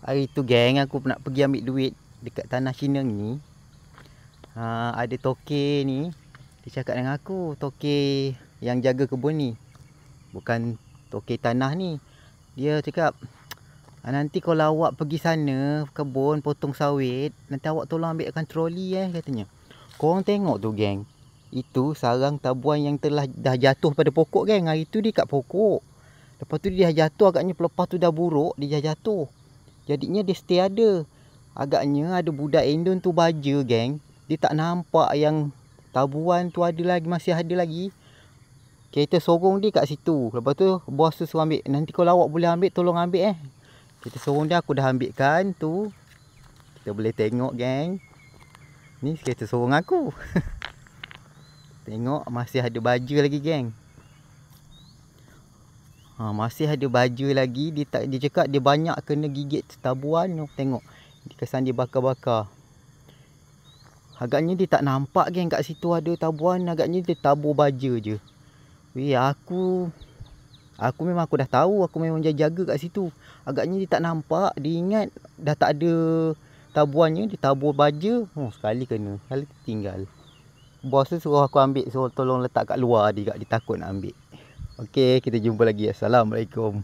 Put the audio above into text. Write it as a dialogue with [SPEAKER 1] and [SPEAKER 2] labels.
[SPEAKER 1] Hari tu geng, aku nak pergi ambil duit dekat tanah Cina ni. Ada toke ni, dia cakap dengan aku, toke yang jaga kebun ni. Bukan toke tanah ni. Dia cakap, nanti kalau awak pergi sana, kebun, potong sawit, nanti awak tolong ambilkan troli katanya. Korang tengok tu geng. Itu sarang tabuan yang dah jatuh pada pokok geng. Hari tu dia kat pokok. Lepas tu dia dah jatuh, agaknya pelepas tu dah buruk, dia dah jatuh. Jadinya dia stay ada. Agaknya ada budak Indon tu baja geng. Dia tak nampak yang tabuan tu ada lagi, masih ada lagi. Kita sorong dia kat situ. Lepas tu bos tu suruh ambil. Nanti kalau awak boleh ambil, tolong ambil Kita sorong dia, aku dah ambilkan tu. Kita boleh tengok geng. Ni kereta sorong aku. Tengok masih ada baju lagi geng. Masih ada baju lagi. Dia cakap dia banyak kena gigit tabuan. Tengok. Kesan dia bakar-bakar. Agaknya dia tak nampak geng kat situ ada tabuan. Agaknya dia tabur baja je. Aku memang aku dah tahu. Aku memang jaga kat situ. Agaknya dia tak nampak. Dia ingat dah tak ada tabuannya. Dia tabur baja. Sekali kena. Sekali tinggal. Bos tu suruh aku ambil. Suruh tolong letak kat luar dia. Dia takut nak ambil. Okey, kita jumpa lagi. Assalamualaikum.